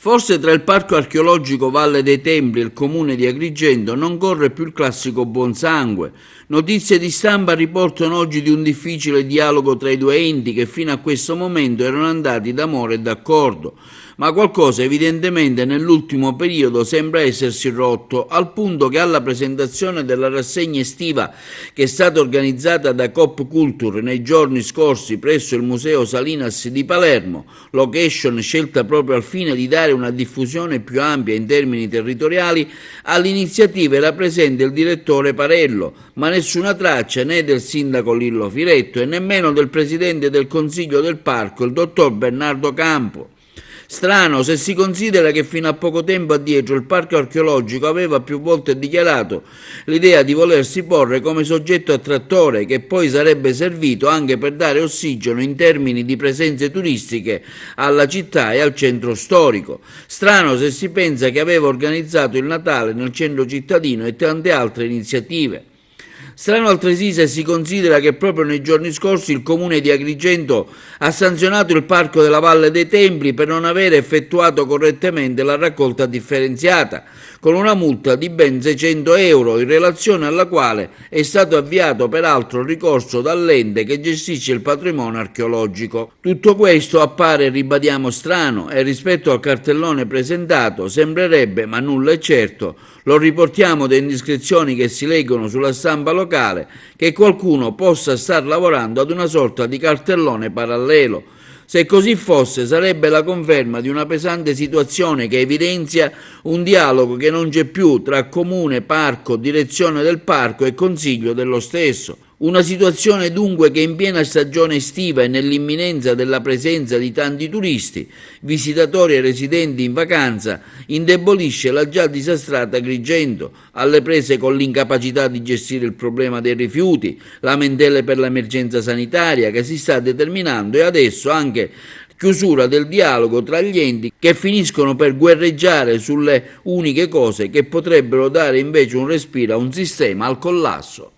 Forse tra il Parco Archeologico Valle dei Templi e il comune di Agrigento non corre più il classico buonsangue. Notizie di stampa riportano oggi di un difficile dialogo tra i due enti che fino a questo momento erano andati d'amore e d'accordo. Ma qualcosa evidentemente nell'ultimo periodo sembra essersi rotto, al punto che alla presentazione della rassegna estiva che è stata organizzata da Coop Culture nei giorni scorsi presso il Museo Salinas di Palermo, location scelta proprio al fine di dare una diffusione più ampia in termini territoriali, all'iniziativa era presente il direttore Parello, ma nessuna traccia né del sindaco Lillo Firetto e nemmeno del presidente del Consiglio del Parco, il dottor Bernardo Campo. Strano se si considera che fino a poco tempo addietro il parco archeologico aveva più volte dichiarato l'idea di volersi porre come soggetto attrattore che poi sarebbe servito anche per dare ossigeno in termini di presenze turistiche alla città e al centro storico. Strano se si pensa che aveva organizzato il Natale nel centro cittadino e tante altre iniziative. Strano altresì se si considera che proprio nei giorni scorsi il comune di Agrigento ha sanzionato il parco della Valle dei Templi per non aver effettuato correttamente la raccolta differenziata, con una multa di ben 600 euro, in relazione alla quale è stato avviato peraltro ricorso dall'ente che gestisce il patrimonio archeologico. Tutto questo appare, ribadiamo, strano e rispetto al cartellone presentato sembrerebbe, ma nulla è certo, lo riportiamo da indiscrezioni che si leggono sulla stampa locale, che qualcuno possa star lavorando ad una sorta di cartellone parallelo. Se così fosse, sarebbe la conferma di una pesante situazione che evidenzia un dialogo che non c'è più tra comune, parco, direzione del parco e consiglio dello stesso. Una situazione dunque che in piena stagione estiva e nell'imminenza della presenza di tanti turisti, visitatori e residenti in vacanza, indebolisce la già disastrata Agrigento, alle prese con l'incapacità di gestire il problema dei rifiuti, lamentele per l'emergenza sanitaria che si sta determinando e adesso anche chiusura del dialogo tra gli enti che finiscono per guerreggiare sulle uniche cose che potrebbero dare invece un respiro a un sistema al collasso.